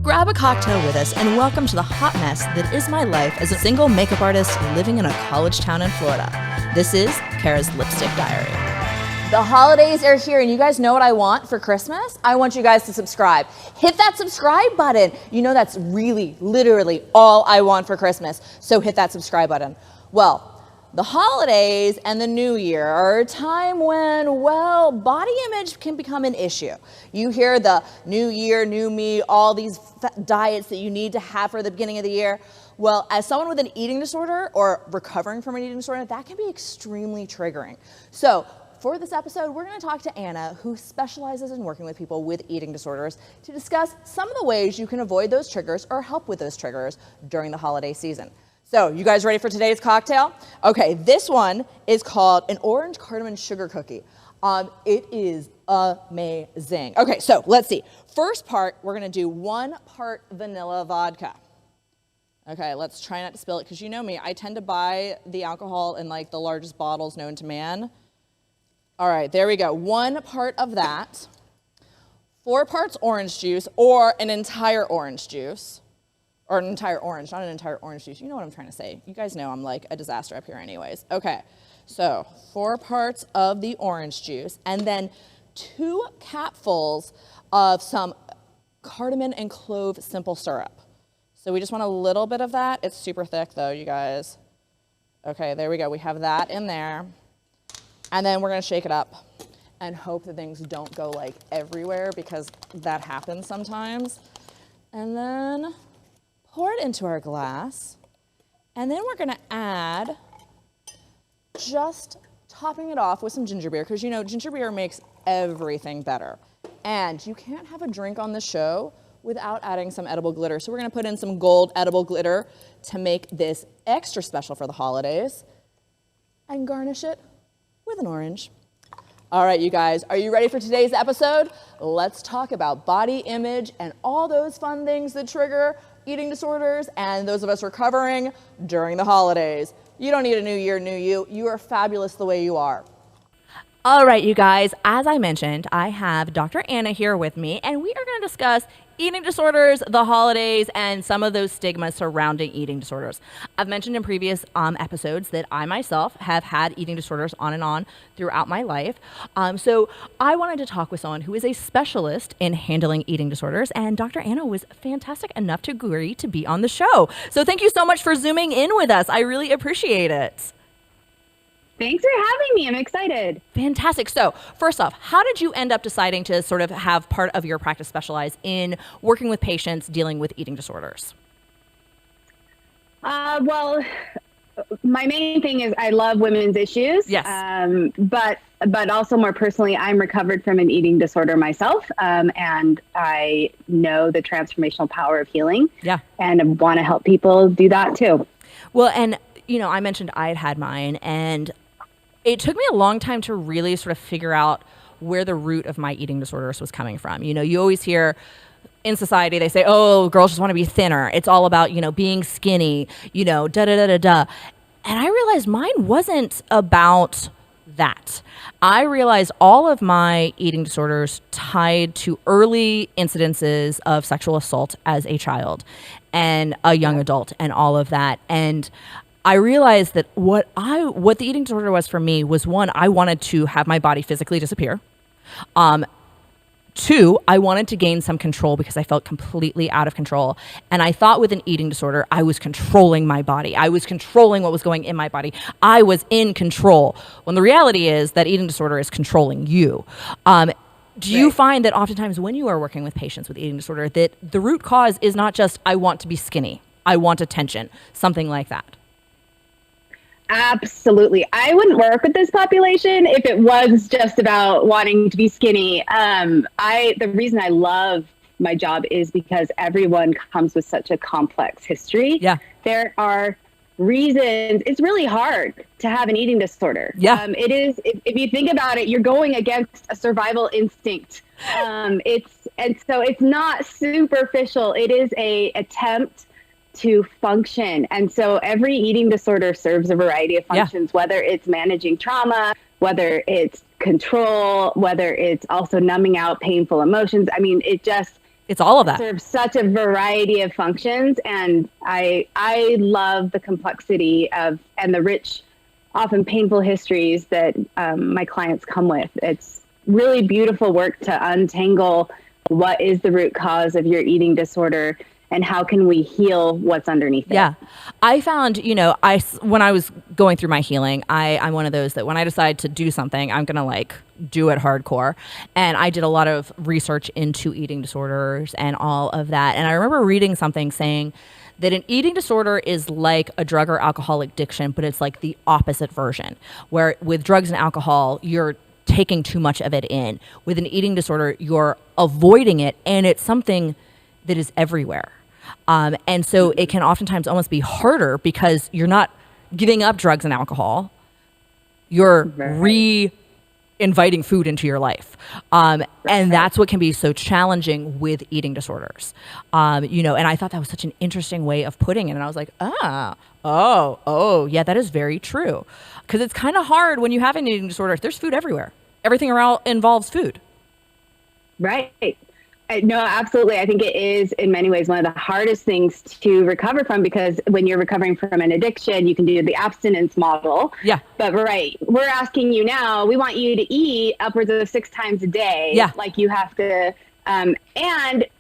Grab a cocktail with us and welcome to the hot mess that is my life as a single makeup artist living in a college town in Florida. This is Kara's Lipstick Diary. The holidays are here, and you guys know what I want for Christmas? I want you guys to subscribe. Hit that subscribe button. You know that's really, literally all I want for Christmas. So hit that subscribe button. Well, the holidays and the new year are a time when, well, body image can become an issue. You hear the new year, new me, all these diets that you need to have for the beginning of the year. Well, as someone with an eating disorder or recovering from an eating disorder, that can be extremely triggering. So for this episode, we're going to talk to Anna, who specializes in working with people with eating disorders, to discuss some of the ways you can avoid those triggers or help with those triggers during the holiday season. So, you guys ready for today's cocktail? Okay, this one is called an orange cardamom sugar cookie. It is amazing. Okay, so let's see. First part, we're gonna do 1 part vanilla vodka. Okay, let's try not to spill it, because you know me, I tend to buy the alcohol in like the largest bottles known to man. All right, there we go. 1 part of that. 4 parts orange juice, or an entire orange juice. Or an entire orange, not an entire orange juice. You know what I'm trying to say. You guys know I'm like a disaster up here anyways. Okay, so 4 parts of the orange juice, and then 2 capfuls of some cardamon and clove simple syrup. So we just want a little bit of that. It's super thick though, you guys. Okay, there we go. We have that in there. And then we're gonna shake it up and hope that things don't go like everywhere, because that happens sometimes. And then pour it into our glass, and then we're gonna add, just topping it off with some ginger beer, because you know ginger beer makes everything better. And you can't have a drink on the show without adding some edible glitter. So we're gonna put in some gold edible glitter to make this extra special for the holidays, and garnish it with an orange. All right, you guys, are you ready for today's episode? Let's talk about body image and all those fun things that trigger eating disorders and those of us recovering during the holidays. You don't need a new year, new you. You are fabulous the way you are. All right, you guys, as I mentioned, I have Dr. Anna here with me, and we are going to discuss eating disorders, the holidays, and some of those stigmas surrounding eating disorders. I've mentioned in previous episodes that I myself have had eating disorders on and on throughout my life. So I wanted to talk with someone who is a specialist in handling eating disorders, and Dr. Anna was fantastic enough to agree to be on the show. So thank you so much for zooming in with us. I really appreciate it. Thanks for having me. I'm excited. Fantastic. So first off, how did you end up deciding to sort of have part of your practice specialize in working with patients dealing with eating disorders? Well, my main thing is I love women's issues. Yes. But also more personally, I'm recovered from an eating disorder myself. And I know the transformational power of healing. Yeah. And want to help people do that too. Well, and you know, I mentioned I had mine, and it took me a long time to really sort of figure out where the root of my eating disorders was coming from. You know, you always hear in society, they say, oh, girls just want to be thinner. It's all about, you know, being skinny, you know, da-da-da-da-da. And I realized mine wasn't about that. I realized all of my eating disorders tied to early incidences of sexual assault as a child and a young adult and all of that. And I realized that what the eating disorder was for me was, 1, I wanted to have my body physically disappear. 2, I wanted to gain some control because I felt completely out of control. And I thought with an eating disorder, I was controlling my body. I was controlling what was going in my body. I was in control. When the reality is that eating disorder is controlling you. Do you find that oftentimes when you are working with patients with eating disorder, that the root cause is not just, I want to be skinny, I want attention, something like that? Absolutely. I wouldn't work with this population if it was just about wanting to be skinny. The reason I love my job is because everyone comes with such a complex history. Yeah. There are reasons. It's really hard to have an eating disorder. Yeah. It is. If you think about it, you're going against a survival instinct. So it's not superficial. It is a attempt to function. And so every eating disorder serves a variety of functions, whether it's managing trauma, whether it's control, whether it's also numbing out painful emotions. I mean, It's all of that. Serves such a variety of functions, and I love the complexity of and the rich, often painful histories that my clients come with. It's really beautiful work to untangle what is the root cause of your eating disorder and how can we heal what's underneath it. Yeah. I found, when I was going through my healing, I'm one of those that when I decide to do something, I'm going to like do it hardcore. And I did a lot of research into eating disorders and all of that. And I remember reading something saying that an eating disorder is like a drug or alcohol addiction, but it's like the opposite version, where with drugs and alcohol, you're taking too much of it in. With an eating disorder, you're avoiding it, and it's something that is everywhere. And so it can oftentimes almost be harder because you're not giving up drugs and alcohol. You're re-inviting food into your life. And that's what can be so challenging with eating disorders. And I thought that was such an interesting way of putting it. And I was like, yeah, that is very true. Because it's kind of hard when you have an eating disorder. There's food everywhere. Everything around involves food. Right. No, absolutely. I think it is in many ways one of the hardest things to recover from, because when you're recovering from an addiction, you can do the abstinence model. Yeah. But we're asking you now, we want you to eat upwards of 6 times a day. Yeah. Like you have to. And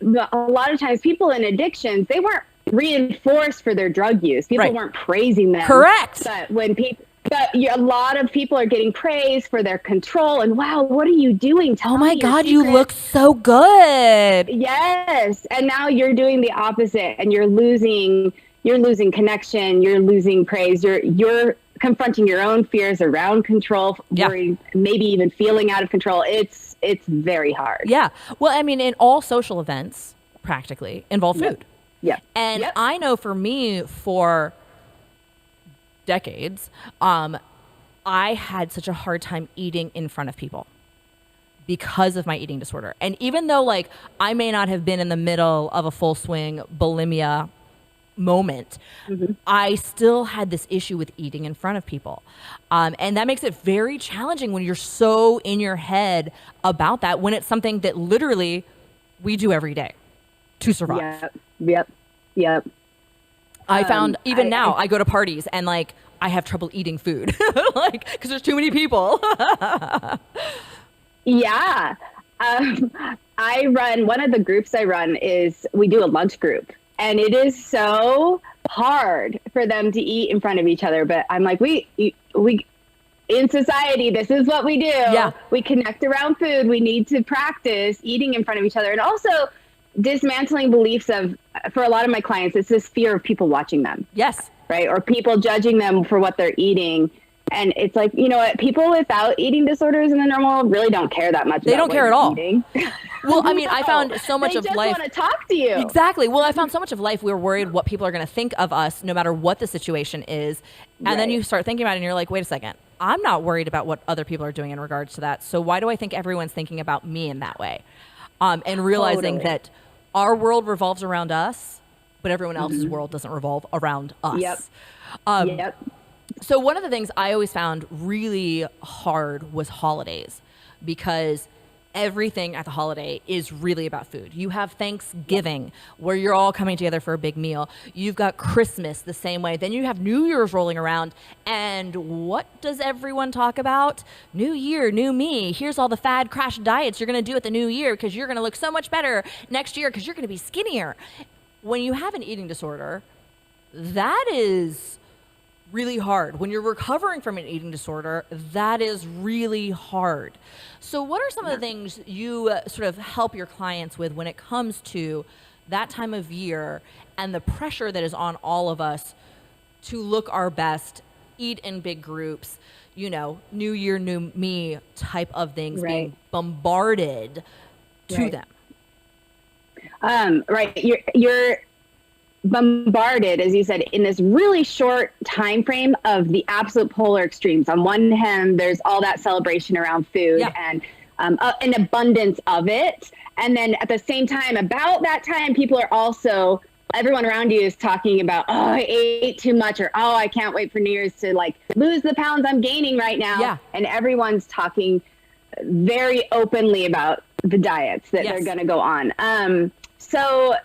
a lot of times people in addictions, they weren't reinforced for their drug use. People weren't praising them. Correct. But a lot of people are getting praise for their control and wow, what are you doing? Oh my God, you look so good. Yes. And now you're doing the opposite and you're losing connection, you're losing praise, you're confronting your own fears around control, worry, maybe even feeling out of control. It's very hard. Yeah. Well, I mean, in all social events practically involve food. Yeah. And I know for me, for decades, I had such a hard time eating in front of people because of my eating disorder. And even though like I may not have been in the middle of a full swing bulimia moment, I still had this issue with eating in front of people. And that makes it very challenging when you're so in your head about that, when it's something that literally we do every day to survive. Yep. I found even now I go to parties and like I have trouble eating food like because there's too many people. Yeah. I run, one of the groups I run is we do a lunch group, and it is so hard for them to eat in front of each other. But I'm like, we in society, this is what we do. Yeah. We connect around food. We need to practice eating in front of each other. And also dismantling beliefs for a lot of my clients, it's this fear of people watching them. Yes. Right. Or people judging them for what they're eating. And it's like, you know what? People without eating disorders in the normal world really don't care that much. They don't care at all. Eating. Well, I mean, I found so much of life. They just want to talk to you. Exactly. Well, I found so much of life, we're worried what people are going to think of us no matter what the situation is. And then you start thinking about it and you're like, wait a second. I'm not worried about what other people are doing in regards to that. So why do I think everyone's thinking about me in that way? And realizing that our world revolves around us, but everyone else's world doesn't revolve around us. So one of the things I always found really hard was holidays, because everything at the holiday is really about food. You have Thanksgiving where you're all coming together for a big meal. You've got Christmas the same way. Then you have New Year's rolling around. And what does everyone talk about? New year, new me. Here's all the fad crash diets you're going to do at the new year because you're going to look so much better next year because you're going to be skinnier. When you have an eating disorder, that is really hard. When you're recovering from an eating disorder, that is really hard. So what are some of the things you sort of help your clients with when it comes to that time of year and the pressure that is on all of us to look our best, eat in big groups, you know, new year, new me type of things being bombarded to them? You're bombarded, as you said, in this really short time frame of the absolute polar extremes. On one hand, there's all that celebration around food and an abundance of it. And then at the same time, about that time, people are also, everyone around you is talking about, oh, I ate too much, or, oh, I can't wait for New Year's to like lose the pounds I'm gaining right now. Yeah. And everyone's talking very openly about the diets that they're going to go on. So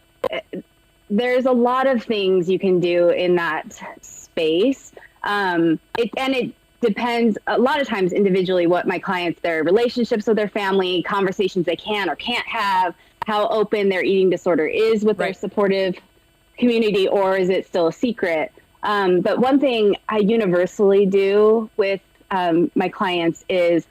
there's a lot of things you can do in that space. It depends a lot of times individually what my clients, their relationships with their family, conversations they can or can't have, how open their eating disorder is with their supportive community, or is it still a secret? But one thing I universally do with my clients is,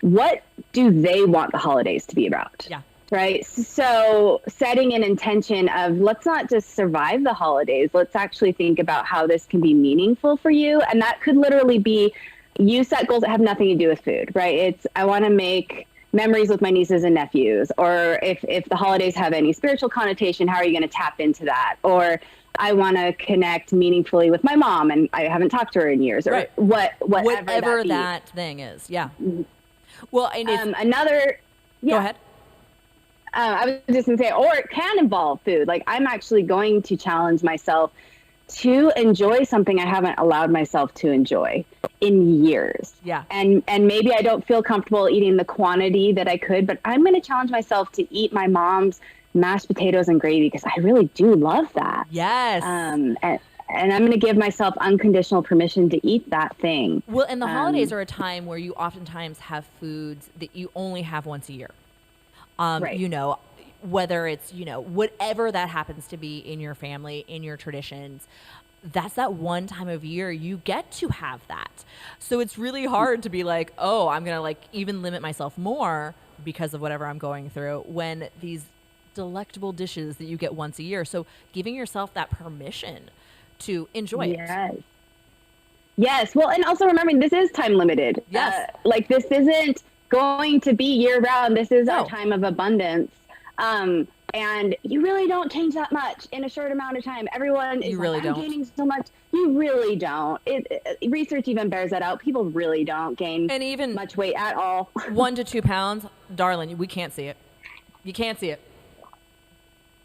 what do they want the holidays to be about? Yeah. Right. So setting an intention of, let's not just survive the holidays. Let's actually think about how this can be meaningful for you. And that could literally be, you set goals that have nothing to do with food, right? It's, I want to make memories with my nieces and nephews. Or if the holidays have any spiritual connotation, how are you going to tap into that? Or I want to connect meaningfully with my mom and I haven't talked to her in years, or whatever that thing is. Yeah. Well, and go ahead. I was just going to say, or it can involve food. Like, I'm actually going to challenge myself to enjoy something I haven't allowed myself to enjoy in years. Yeah. And maybe I don't feel comfortable eating the quantity that I could, but I'm going to challenge myself to eat my mom's mashed potatoes and gravy, because I really do love that. Yes. And I'm going to give myself unconditional permission to eat that thing. Well, and the holidays are a time where you oftentimes have foods that you only have once a year. Right. You know, whether it's, you know, whatever that happens to be in your family, in your traditions, that's that one time of year you get to have that. So it's really hard to be like, oh, I'm going to like even limit myself more because of whatever I'm going through, when these delectable dishes that you get once a year. So giving yourself that permission to enjoy it. Yes. Well, and also remembering this is time limited. Yes. Like, this isn't going to be year round. This is our time of abundance. And you really don't change that much in a short amount of time. Everyone is I'm gaining so much. You really don't. Research even bears that out. People really don't gain much weight at all. 1 to 2 pounds, darling, we can't see it. You can't see it.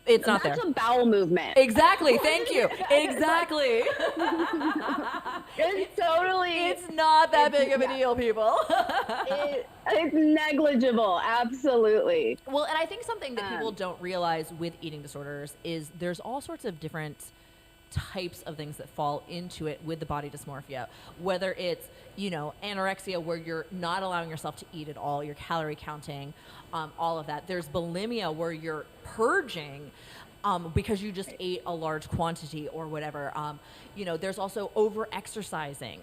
It's not there. That's a bowel movement. Exactly. Thank you. Exactly. It's not that big of a deal, people. It's negligible. Absolutely. Well, and I think something that people don't realize with eating disorders is there's all sorts of different types of things that fall into it with the body dysmorphia, whether it's, you know, anorexia, where you're not allowing yourself to eat at all, you're calorie counting, all of that. There's bulimia, where you're purging because you just ate a large quantity or whatever. You know, there's also over exercising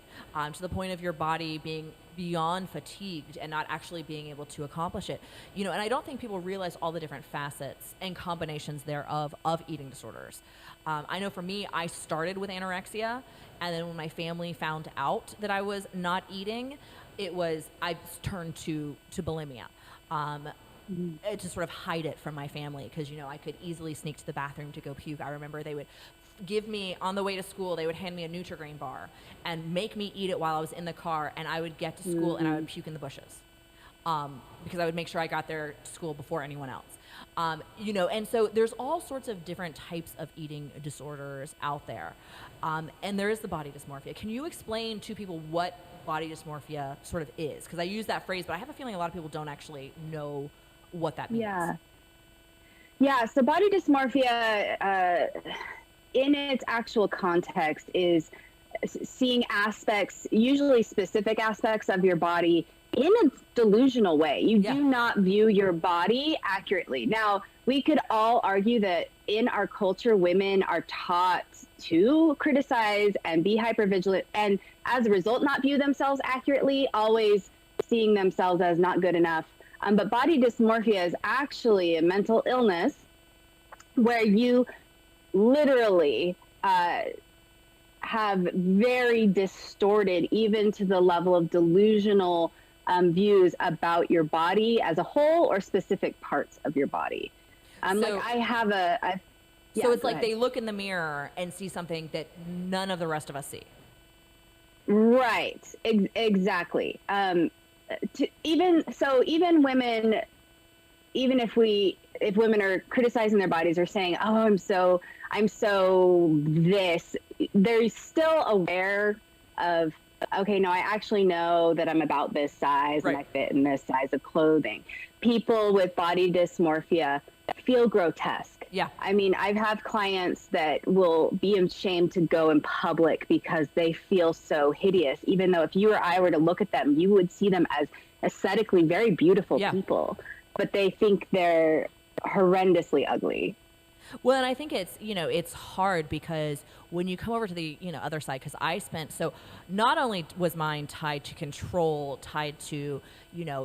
to the point of your body being beyond fatigued and not actually being able to accomplish it. You know, and I don't think people realize all the different facets and combinations thereof of eating disorders. I know for me, I started with anorexia, and then when my family found out that I was not eating, I turned to bulimia. To sort of hide it from my family, because, you know, I could easily sneak to the bathroom to go puke. I remember they would give me, on the way to school, they would hand me a Nutri-Grain bar and make me eat it while I was in the car, and I would get to school and I would puke in the bushes because I would make sure I got there to school before anyone else. You know, and so there's all sorts of different types of eating disorders out there. And there is the body dysmorphia. Can you explain to people what body dysmorphia sort of is? Because I use that phrase, but I have a feeling a lot of people don't actually know what that means. Yeah. So body dysmorphia, in its actual context, is seeing aspects, usually specific aspects of your body, in a delusional way. You do not view your body accurately. Now, we could all argue that in our culture, women are taught to criticize and be hypervigilant, and as a result, not view themselves accurately, always seeing themselves as not good enough. But body dysmorphia is actually a mental illness where you literally have very distorted, even to the level of delusional views about your body as a whole or specific parts of your body. Like I have so it's like they look in the mirror and see something that none of the rest of us see. Right. Exactly. Even women, even if women are criticizing their bodies or saying, oh, I'm so this, they're still aware of, okay, no, I actually know that I'm about this size and I fit in this size of clothing. People with body dysmorphia feel grotesque. Yeah. I mean, I have clients that will be ashamed to go in public because they feel so hideous, even though if you or I were to look at them, you would see them as aesthetically very beautiful people, but they think they're horrendously ugly. Well, and I think it's, it's hard because when you come over to the, other side, because I spent, so not only was mine tied to control, tied to,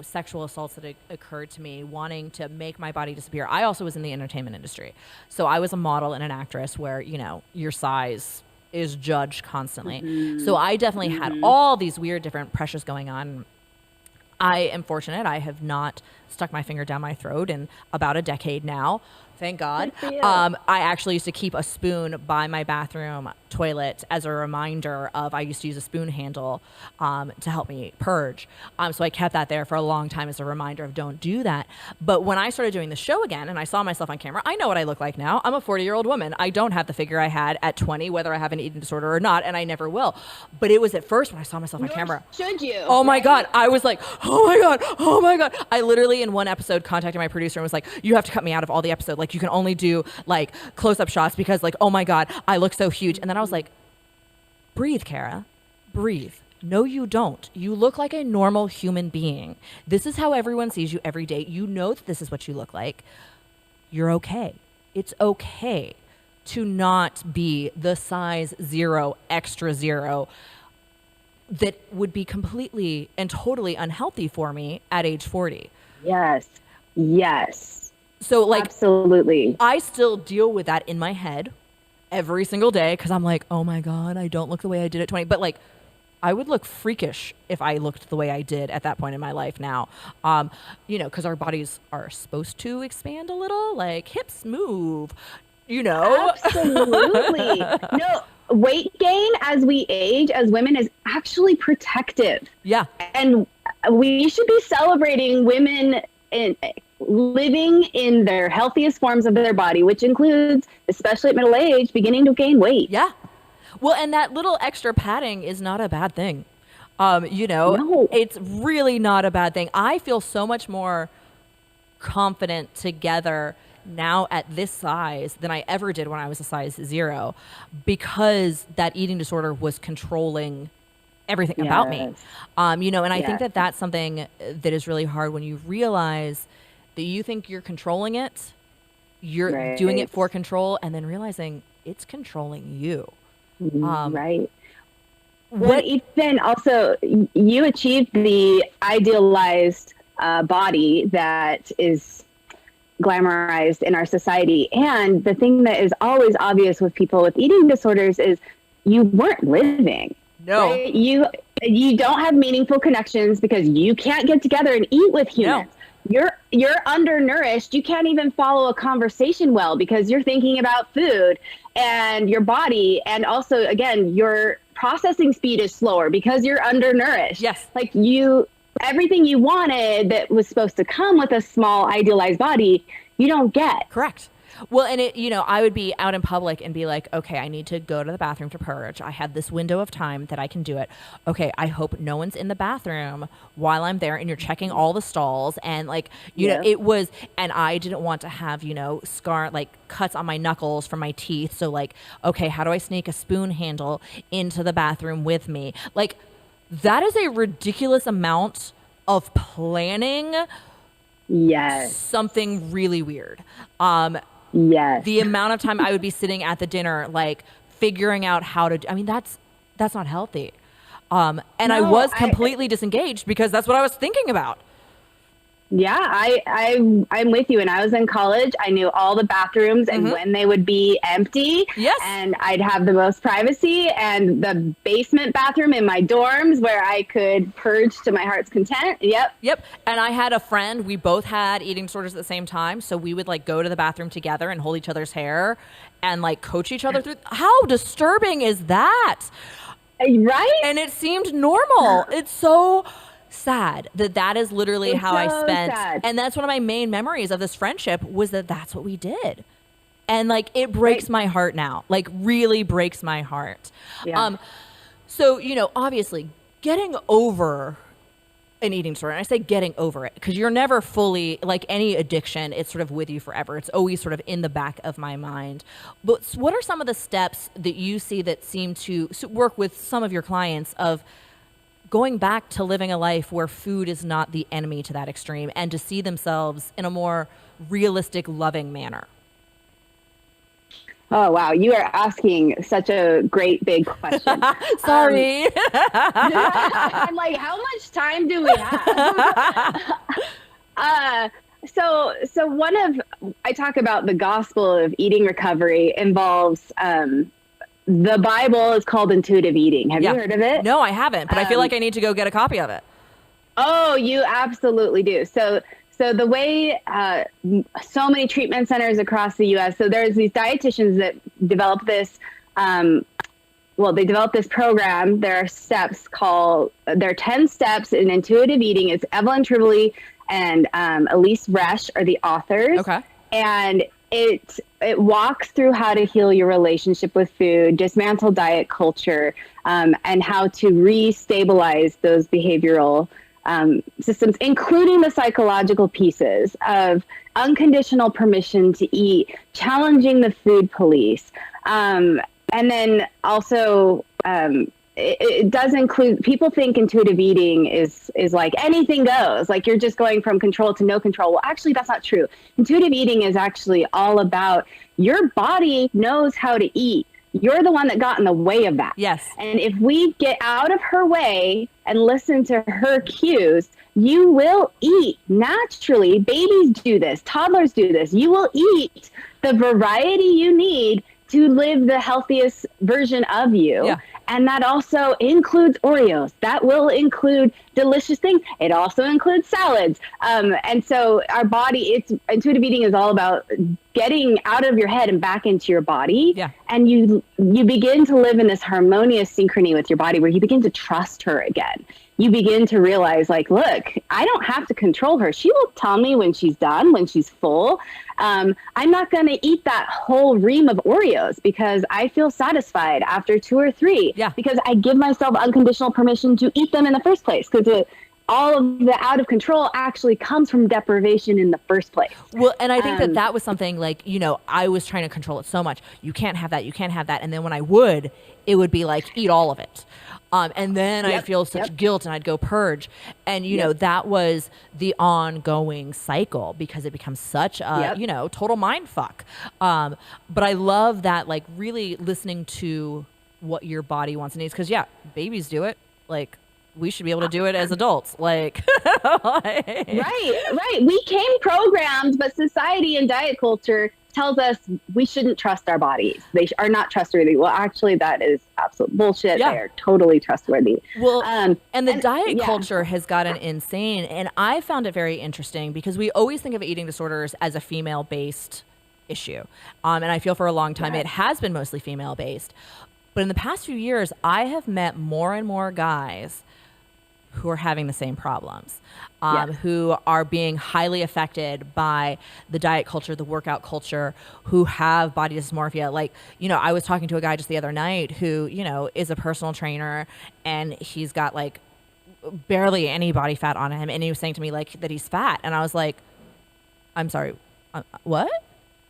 sexual assaults that occurred to me, wanting to make my body disappear. I also was in the entertainment industry. So I was a model and an actress where, your size is judged constantly. So I definitely had all these weird different pressures going on. I am fortunate. I have not stuck my finger down my throat in about a decade now. Thank God. I actually used to keep a spoon by my bathroom toilet as a reminder of, I used to use a spoon handle to help me purge. So I kept that there for a long time as a reminder of don't do that. But when I started doing the show again and I saw myself on camera, I know what I look like now. I'm a 40-year-old woman. I don't have the figure I had at 20, whether I have an eating disorder or not, and I never will. But it was at first when I saw myself on camera. Should you? Oh my God. I was like, oh my God. Oh my God. I literally in one episode contacted my producer and was like, you have to cut me out of all the episode. Like you can only do like close-up shots because like, oh my God, I look so huge. And then I was like, breathe, Kara, breathe. No, you don't. You look like a normal human being. This is how everyone sees you every day. You know that this is what you look like. You're okay. It's okay to not be the size 0, extra 0 that would be completely and totally unhealthy for me at age 40. Yes. Yes. So like, absolutely. I still deal with that in my head every single day because I'm like, oh my God, I don't look the way I did at 20. But like, I would look freakish if I looked the way I did at that point in my life now. Because our bodies are supposed to expand a little, like hips move, Absolutely. No, weight gain as we age as women is actually protective. Yeah. And we should be celebrating women in living in their healthiest forms of their body, which includes, especially at middle age, beginning to gain weight. Yeah. Well, and that little extra padding is not a bad thing. No. It's really not a bad thing. I feel so much more confident together now at this size than I ever did when I was a size 0 because that eating disorder was controlling everything about me. And I think that that's something that is really hard when you realize that you think you're controlling it, you're doing it for control, and then realizing it's controlling you. Right. Well, Ethan, also, you achieved the idealized body that is glamorized in our society. And the thing that is always obvious with people with eating disorders is you weren't living. No. Right? You don't have meaningful connections because you can't get together and eat with humans. No. You're undernourished. You can't even follow a conversation well because you're thinking about food and your body. And also, again, your processing speed is slower because you're undernourished. Yes. Like everything you wanted that was supposed to come with a small idealized body, you don't get. Correct. Well, and I would be out in public and be like, okay, I need to go to the bathroom to purge. I have this window of time that I can do it. Okay, I hope no one's in the bathroom while I'm there and you're checking all the stalls. And like, it was, and I didn't want to have, cuts on my knuckles from my teeth. So like, okay, how do I sneak a spoon handle into the bathroom with me? Like, that is a ridiculous amount of planning. Yes. Something really weird. Yes. The amount of time I would be sitting at the dinner, like figuring out how to, that's not healthy. And I was completely disengaged because that's what I was thinking about. Yeah, I'm with you. When I was in college, I knew all the bathrooms and when they would be empty. Yes. And I'd have the most privacy and the basement bathroom in my dorms where I could purge to my heart's content. Yep. And I had a friend, we both had eating disorders at the same time. So we would like go to the bathroom together and hold each other's hair and like coach each other through. How disturbing is that? Right? And it seemed normal. It's so sad that is literally how I spent. Sad. And that's one of my main memories of this friendship was that's what we did. And like, it breaks my heart now, like really breaks my heart. Yeah. So, obviously getting over an eating disorder. And I say getting over it because you're never fully, like any addiction, it's sort of with you forever. It's always sort of in the back of my mind. But what are some of the steps that you see that seem to work with some of your clients of going back to living a life where food is not the enemy to that extreme and to see themselves in a more realistic, loving manner? Oh, wow. You are asking such a great big question. Sorry. I'm like, how much time do we have? So I talk about the gospel of eating recovery involves, the Bible is called intuitive eating. Have you heard of it? No, I haven't, but I feel like I need to go get a copy of it. Oh, you absolutely do. So the way so many treatment centers across the U.S. So there's these dietitians that develop this. They developed this program. There are 10 steps in intuitive eating. It's Evelyn Tribole and Elise Resch are the authors. Okay. And it walks through how to heal your relationship with food, dismantle diet culture, and how to re-stabilize those behavioral systems, including the psychological pieces of unconditional permission to eat, challenging the food police. And then also, it does include, people think intuitive eating is like anything goes, like you're just going from control to no control. Well, actually, that's not true. Intuitive eating is actually all about your body knows how to eat. You're the one that got in the way of that. Yes. And if we get out of her way and listen to her cues, you will eat naturally. Babies do this. Toddlers do this. You will eat the variety you need to live the healthiest version of you. Yeah. And that also includes Oreos. That will include delicious things. It also includes salads. And so our body, intuitive eating is all about getting out of your head and back into your body. Yeah. And you begin to live in this harmonious synchrony with your body where you begin to trust her again. You begin to realize, like, look, I don't have to control her. She will tell me when she's done, when she's full. I'm not going to eat that whole ream of Oreos because I feel satisfied after 2 or 3. Yeah. Because I give myself unconditional permission to eat them in the first place. Because all of the out of control actually comes from deprivation in the first place. Well, and I think that was something like, I was trying to control it so much. You can't have that. You can't have that. And then when I would, it would be like, eat all of it. And then I'd feel such guilt and I'd go purge. And, that was the ongoing cycle because it becomes such a, total mind fuck. But I love that, like, really listening to what your body wants and needs. Because, babies do it. Like, we should be able to do it as adults. Like, Right. We came programmed, but society and diet culture tells us we shouldn't trust our bodies. They are not trustworthy. Well, actually, that is absolute bullshit. Yeah. They are totally trustworthy. Well, and the diet culture has gotten insane. And I found it very interesting because we always think of eating disorders as a female-based issue. And I feel for a long time it has been mostly female-based. But in the past few years, I have met more and more guys who are having the same problems, who are being highly affected by the diet culture, the workout culture, who have body dysmorphia. Like, I was talking to a guy just the other night who, is a personal trainer and he's got like barely any body fat on him. And he was saying to me like that he's fat. And I was like, I'm sorry, what?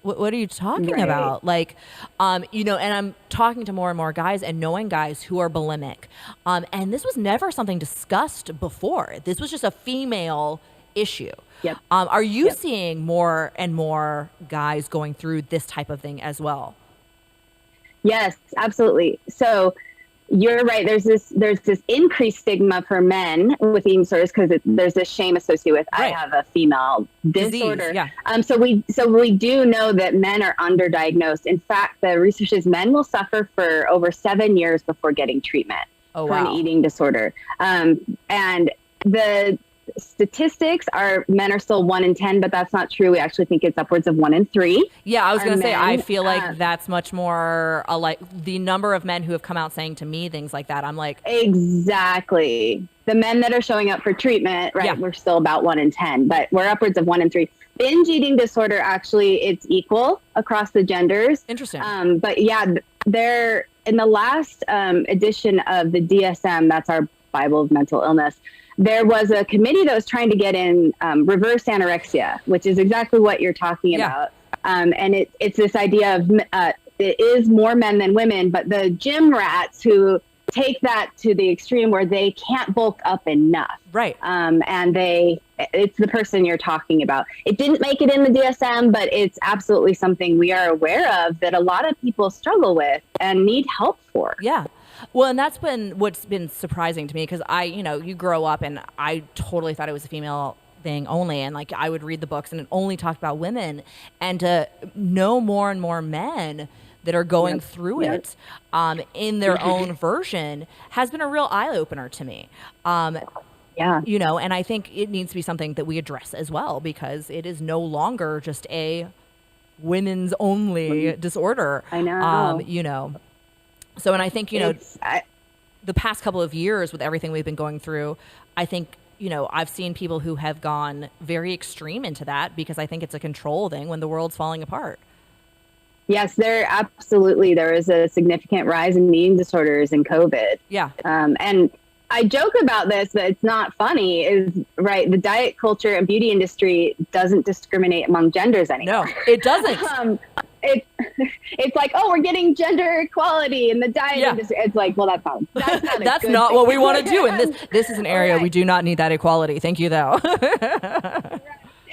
What are you talking about? Like, and I'm talking to more and more guys and knowing guys who are bulimic. And this was never something discussed before. This was just a female issue. Yep. Are you seeing more and more guys going through this type of thing as well? Yes, absolutely. So you're right. There's this increased stigma for men with eating disorders because there's this shame associated with I have a female disorder. Yeah. So we do know that men are underdiagnosed. In fact, the research is men will suffer for over 7 years before getting treatment for an eating disorder. And the statistics are men are still 1 in 10, but that's not true. We actually think it's upwards of 1 in 3. Yeah, I was going to say, I feel like that's much more like the number of men who have come out saying to me things like that. I'm like, exactly. The men that are showing up for treatment, right? Yeah. We're still about 1 in 10, but we're upwards of 1 in 3. Binge eating disorder, actually, it's equal across the genders. Interesting. But yeah, in the last edition of the DSM, that's our Bible of mental illness. there was a committee that was trying to get in reverse anorexia, which is exactly what you're talking about. And it's this idea of it is more men than women, but the gym rats who take that to the extreme where they can't bulk up enough. Right. And it's the person you're talking about. It didn't make it in the DSM, but it's absolutely something we are aware of that a lot of people struggle with and need help for. Yeah. Well, and that's been what's been surprising to me, because you grow up and I totally thought it was a female thing only, and like I would read the books and it only talked about women, and to know more and more men that are going through it in their own version has been a real eye-opener to me. And I think it needs to be something that we address as well, because it is no longer just a women's only disorder. I know. So, and I think, the past couple of years with everything we've been going through, I think, I've seen people who have gone very extreme into that, because I think it's a control thing when the world's falling apart. Yes, there is a significant rise in eating disorders in COVID. Yeah. And I joke about this, but it's not funny, is right. The diet culture and beauty industry doesn't discriminate among genders anymore. No, it doesn't. It's like, oh, we're getting gender equality in the diet industry. It's like, well, that's not what we want to do. And this is an area we do not need that equality. Thank you, though.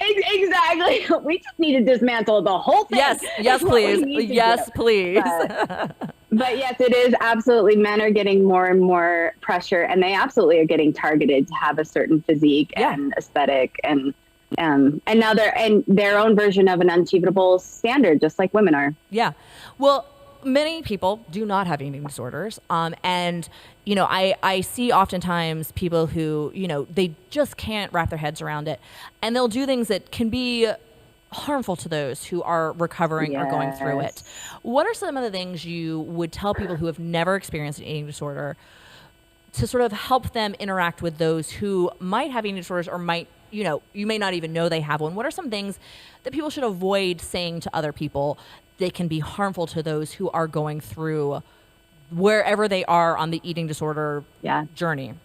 Exactly. We just need to dismantle the whole thing. Yes, please. Yes, please. But yes, it is absolutely, men are getting more and more pressure, and they absolutely are getting targeted to have a certain physique and aesthetic, and now they're in their own version of an unachievable standard, just like women are. Yeah. Well, many people do not have eating disorders. And, I see oftentimes people who, they just can't wrap their heads around it, and they'll do things that can be harmful to those who are recovering or going through it. What are some of the things you would tell people who have never experienced an eating disorder to sort of help them interact with those who might have eating disorders, or might, you may not even know they have one? What are some things that people should avoid saying to other people that can be harmful to those who are going through wherever they are on the eating disorder journey?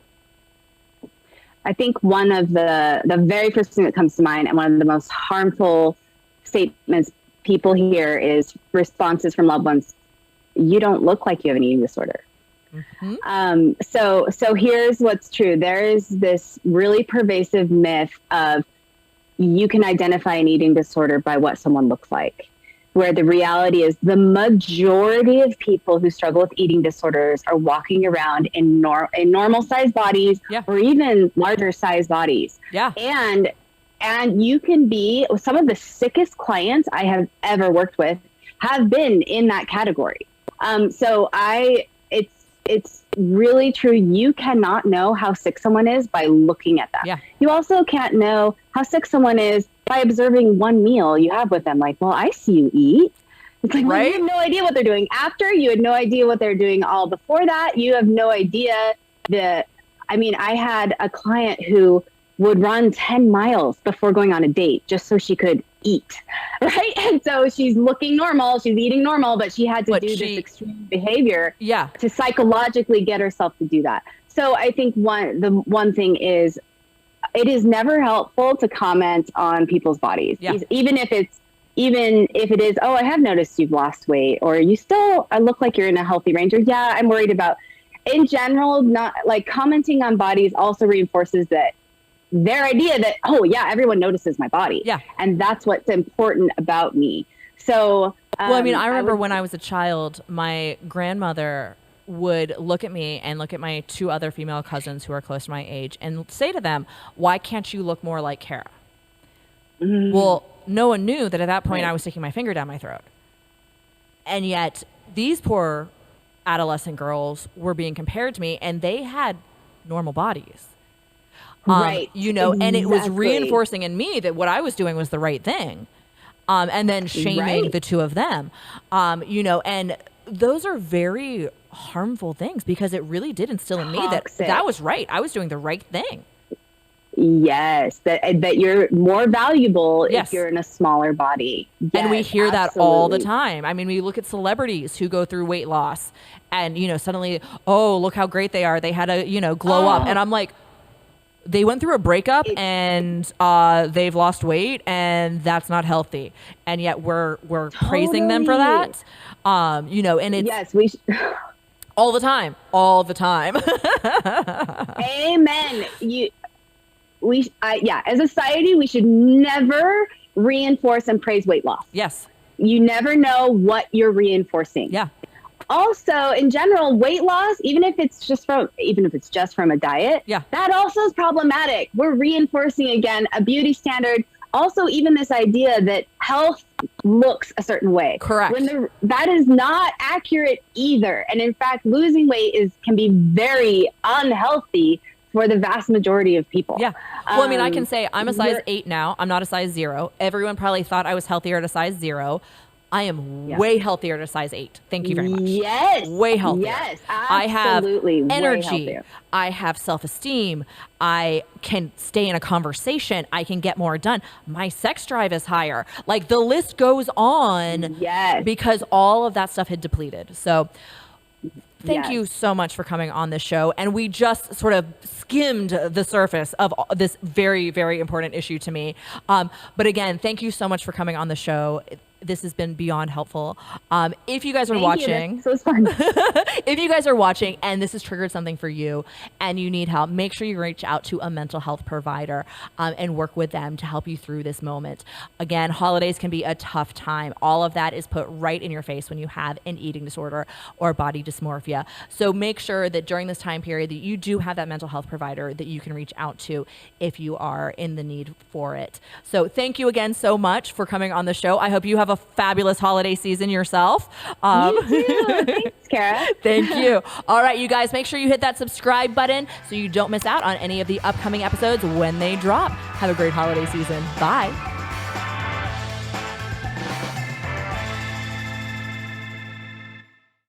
I think one of the very first thing that comes to mind, and one of the most harmful statements people hear, is responses from loved ones: "You don't look like you have an eating disorder." Mm-hmm. So here's what's true. There is this really pervasive myth of you can identify an eating disorder by what someone looks like, where the reality is the majority of people who struggle with eating disorders are walking around in normal sized bodies, or even larger sized bodies. Yeah. And you can be, some of the sickest clients I have ever worked with have been in that category. It's really true. You cannot know how sick someone is by looking at them. Yeah. You also can't know how sick someone is by observing one meal you have with them. Like, well, I see you eat. It's like, well, you have no idea what they're doing after. You had no idea what they're doing all before that. You have no idea I had a client who would run 10 miles before going on a date just so she could eat, right? And so she's looking normal, she's eating normal, but she had to do this extreme behavior to psychologically get herself to do that. So I think the one thing is, it is never helpful to comment on people's bodies, even if it is, oh, I have noticed you've lost weight, or you still look like you're in a healthy range, or I'm worried about. In general, not like commenting on bodies also reinforces that their idea that, oh yeah, everyone notices my body. Yeah. And that's what's important about me. So, I remember when I was a child, my grandmother would look at me and look at my two other female cousins who are close to my age and say to them, "Why can't you look more like Kara?" Mm. Well, no one knew that at that point I was sticking my finger down my throat. And yet these poor adolescent girls were being compared to me, and they had normal bodies. And it was reinforcing in me that what I was doing was the right thing. And then shaming the two of them, and those are very harmful things, because it really did instill in me that was right. I was doing the right thing. Yes, that you're more valuable if you're in a smaller body. Yes, and we hear that all the time. I mean, we look at celebrities who go through weight loss, and suddenly, oh, look how great they are. They had a glow up, and I'm like, they went through a breakup and they've lost weight, and that's not healthy. And yet we're praising them for that. And it's yes, all the time. Amen. As a society, we should never reinforce and praise weight loss. Yes. You never know what you're reinforcing. Yeah. Also, in general, weight loss, even if it's just from a diet, that also is problematic. We're reinforcing again a beauty standard. Also, even this idea that health looks a certain way. Correct. That is not accurate either. And in fact, losing weight can be very unhealthy for the vast majority of people. Yeah. Well, I mean, I can say I'm a size 8 now. I'm not a size 0. Everyone probably thought I was healthier at a size 0. I am way healthier at a size 8. Thank you very much. Yes. Way healthier. Yes, absolutely. I have energy. Way healthier. I have self-esteem. I can stay in a conversation. I can get more done. My sex drive is higher. Like, the list goes on. Yes. Because all of that stuff had depleted. So thank you so much for coming on this show. And we just sort of skimmed the surface of this very, very important issue to me. But again, thank you so much for coming on the show. This has been beyond helpful. If you guys are watching, this was fun. If you guys are watching and this has triggered something for you and you need help, make sure you reach out to a mental health provider and work with them to help you through this moment. Again, holidays can be a tough time. All of that is put right in your face when you have an eating disorder or body dysmorphia. So make sure that during this time period that you do have that mental health provider that you can reach out to if you are in the need for it. So thank you again so much for coming on the show. I hope you have a fabulous holiday season yourself. You too. Thanks, Kara. Thank you. All right, you guys, make sure you hit that subscribe button so you don't miss out on any of the upcoming episodes when they drop. Have a great holiday season. Bye.